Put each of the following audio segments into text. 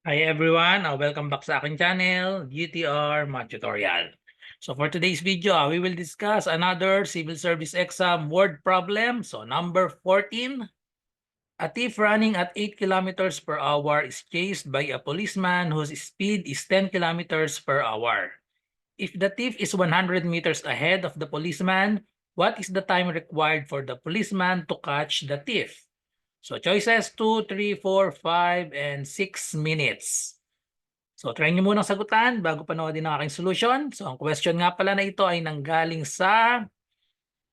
Hi everyone, welcome back sa aking channel, GTR Math Tutorial. So for today's video, we will discuss another civil service exam word problem. So number 14, a thief running at 8 kilometers per hour is chased by a policeman whose speed is 10 kilometers per hour. If the thief is 100 meters ahead of the policeman, what is the time required for the policeman to catch the thief? So choices 2, 3, 4, 5, and 6 minutes. So try nyo munang sagutan bago panoodin ang aking solution. So ang question nga pala na ito ay nanggaling sa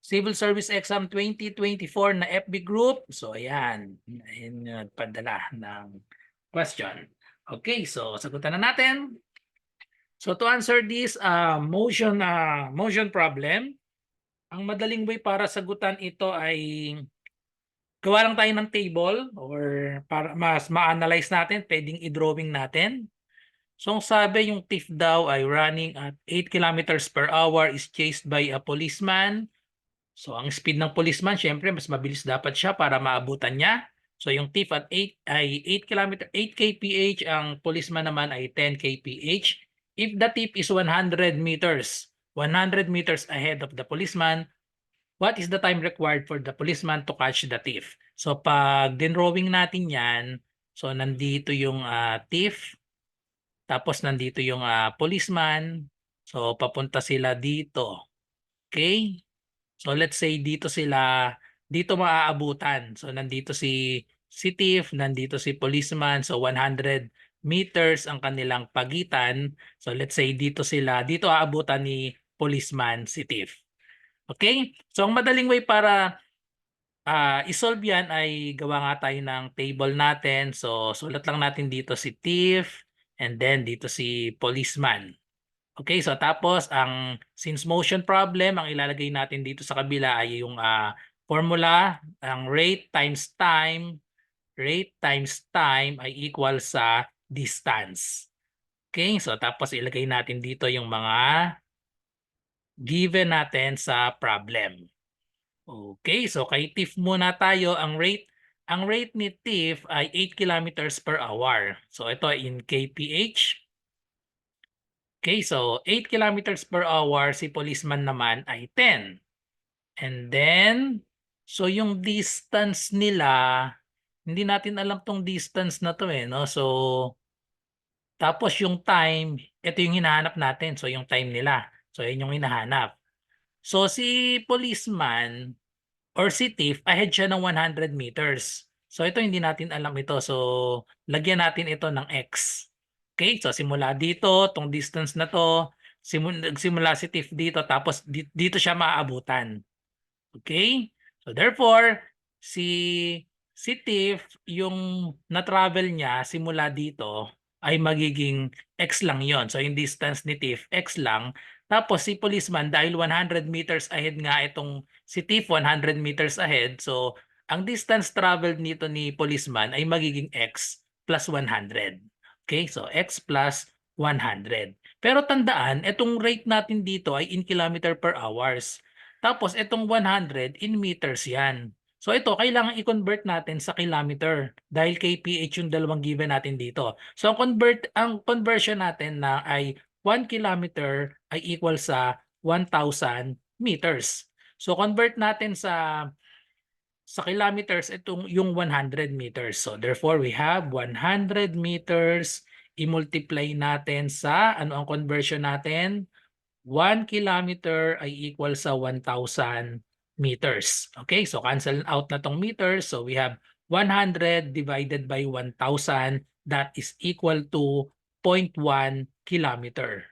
Civil Service Exam 2024 na FB group. So ayan, nagpadala ng question. Okay, so sagutan na natin. So to answer this motion problem, ang madaling way para sagutan ito ay gawa lang tayo ng table or para mas ma-analyze natin, pwedeng i-drawing natin. So ang sabi yung thief daw ay running at 8 kilometers per hour is chased by a policeman. So ang speed ng policeman, syempre mas mabilis dapat siya para maabutan niya. So yung thief at 8 ay 8 kph, ang policeman naman ay 10 kph. If the thief is 100 meters ahead of the policeman, what is the time required for the policeman to catch the thief? So pag dinrawing natin yan, so nandito yung thief, tapos nandito yung policeman. So papunta sila dito. Okay? So let's say dito maaabutan. So nandito si thief, nandito si policeman. So 100 meters ang kanilang pagitan. So let's say dito aabutan ni policeman si thief. Okay? So ang madaling way para isolve yan ay gawa nga tayo ng table natin. So sulat lang natin dito si thief and then dito si policeman. Okay, so tapos since motion problem, ang ilalagay natin dito sa kabila ay yung formula, ang rate times time ay equal sa distance. Okay, so tapos ilagay natin dito yung mga given natin sa problem. Okay, so kay thief muna tayo. Ang rate ni thief ay 8 kilometers per hour. So ito in kph. Okay, so 8 kilometers per hour, si policeman naman ay 10. And then, so yung distance nila, hindi natin alam tong distance na to no? So, tapos yung time, ito yung hinahanap natin. So yung time nila. So yun yung hinahanap. So si policeman or si thief, ahead siya ng 100 meters. So ito hindi natin alam ito. So lagyan natin ito ng X. Okay, so simula dito, tong distance na to, nagsimula si thief dito, tapos dito siya maaabutan. Okay? So therefore, si thief, yung na-travel niya simula dito ay magiging X lang yon. So yung distance ni thief, X lang. Tapos si policeman, dahil 100 meters ahead nga itong si thief, 100 meters ahead. So ang distance traveled nito ni policeman ay magiging X plus 100. Okay? So X plus 100. Pero tandaan, itong rate natin dito ay in kilometer per hours. Tapos itong 100 in meters yan. So ito, kailangan i-convert natin sa kilometer dahil kph yung dalawang given natin dito. So ang conversion natin na ay 1 kilometer ay equal sa 1,000 meters. So convert natin sa kilometers itong yung 100 meters. So therefore we have 100 meters i-multiply natin sa ano ang conversion natin? 1 kilometer ay equal sa 1,000 meters. Okay, so cancel out na tong meters. So we have 100 divided by 1,000, that is equal to 0.1 kilometer.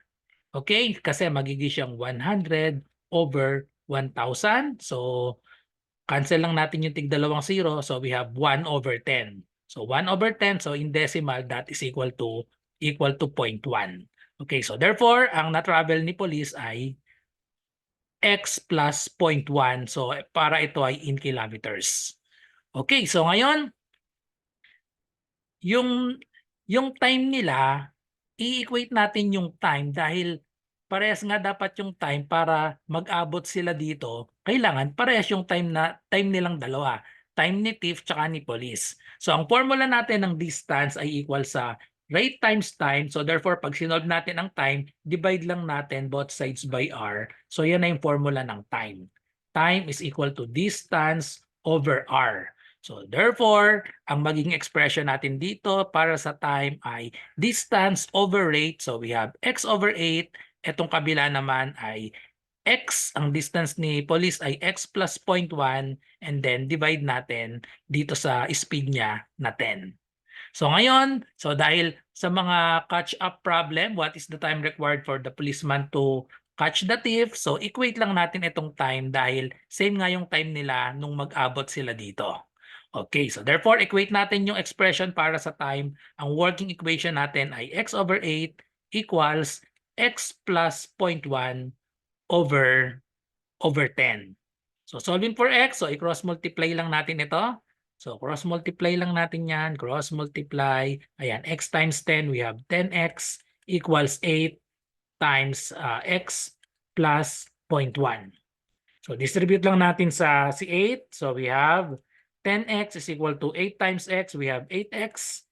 Okay, kasi magiging siyang 100 over 1,000. So cancel lang natin yung tig-dalawang zero. So we have 1 over 10. So 1 over 10, so in decimal, that is equal to 0.1. Okay, so therefore, ang na-travel ni police ay X plus 0.1. So para ito ay in kilometers. Okay, so ngayon, yung time nila, i-equate natin yung time dahil parehas nga dapat yung time para mag-abot sila dito. Kailangan parehas yung time nilang dalawa. Time ni thief tsaka ni police. So ang formula natin ng distance ay equal sa rate times time. So therefore, pag sinolve natin ang time, divide lang natin both sides by r. So yan na yung formula ng time. Time is equal to distance over r. So therefore, ang magiging expression natin dito para sa time ay distance over rate. So we have x over 8. Etong kabila naman ay x, ang distance ni police ay x plus 0.1 and then divide natin dito sa speed niya na 10. So ngayon, dahil sa mga catch-up problem, what is the time required for the policeman to catch the thief? So equate lang natin itong time dahil same nga yung time nila nung mag-abot sila dito. Okay, so therefore equate natin yung expression para sa time. Ang working equation natin ay x over 8 equals x plus 0.1 over 10. So solving for x, so i-cross multiply lang natin ito. So cross multiply lang natin yan, cross multiply. Ayan, x times 10, we have 10x equals 8 times x plus 0.1. So distribute lang natin sa C8. So we have 10x is equal to 8 times x, we have 8x.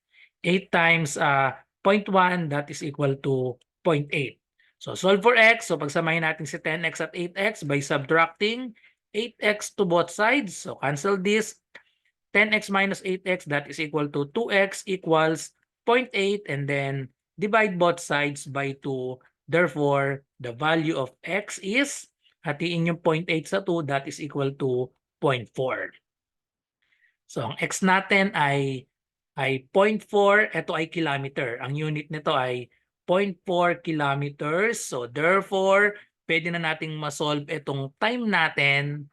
8 times 0.1, that is equal to 0.8. So solve for x. So pagsamahin natin si 10x at 8x by subtracting 8x to both sides. So cancel this. 10x minus 8x, that is equal to 2x equals 0.8 and then divide both sides by 2. Therefore, the value of x is, hatiin yung 0.8 sa 2, that is equal to 0.4. So ang x natin ay 0.4, ito ay kilometer. Ang unit nito ay 0.4 kilometers. So therefore, pwede na nating ma-solve itong time natin.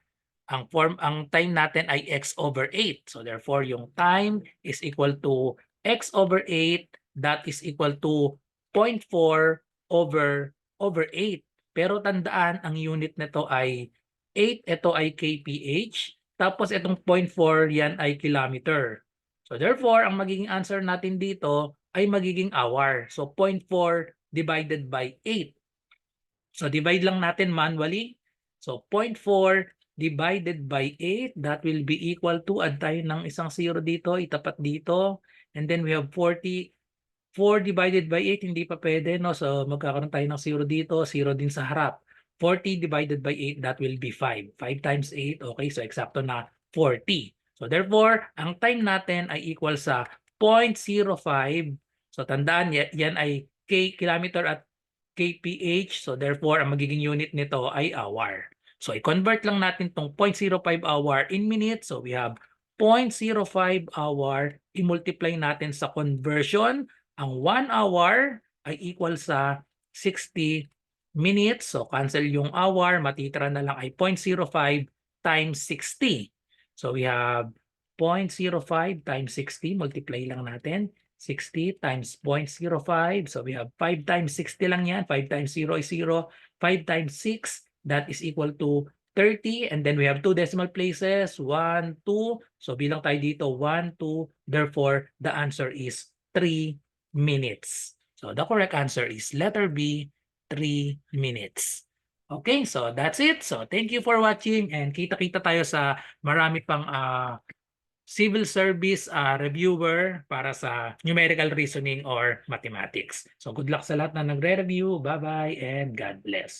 Ang time natin ay x over 8. So therefore, yung time is equal to x over 8. That is equal to 0.4 over 8. Pero tandaan, ang unit nito ay 8. Ito ay kph. Tapos itong 0.4, yan ay kilometer. So therefore, ang magiging answer natin dito ay magiging hour. So 0.4 divided by 8. So divide lang natin manually. So 0.4 divided by 8, that will be equal to, add tayo ng isang 0 dito, itapat dito. And then we have 40. 4 divided by 8, hindi pa pwede, no? So magkakaroon tayo ng 0 dito, 0 din sa harap. 40 divided by 8, that will be 5. 5 times 8, okay, so eksakto na 40. So therefore, ang time natin ay equal sa 0.05. So tandaan, yan ay kilometer at kph. So therefore, ang magiging unit nito ay hour. So i-convert lang natin tong 0.05 hour in minutes. So we have 0.05 hour. I-multiply natin sa conversion. Ang 1 hour ay equal sa 60 minutes. So cancel yung hour. Matitira na lang ay 0.05 times 60. So we have 0.05 times 60. Multiply lang natin. 60 times 0.05. So we have 5 times 60 lang yan. 5 times 0 is 0. 5 times 6, that is equal to 30. And then we have 2 decimal places. 1, 2. So bilang tayo dito, 1, 2. Therefore, the answer is 3 minutes. So the correct answer is letter B, 3 minutes. Okay, so that's it. So thank you for watching and kita-kita tayo sa marami pang civil service reviewer para sa numerical reasoning or mathematics. So good luck sa lahat na nagre-review. Bye-bye and God bless.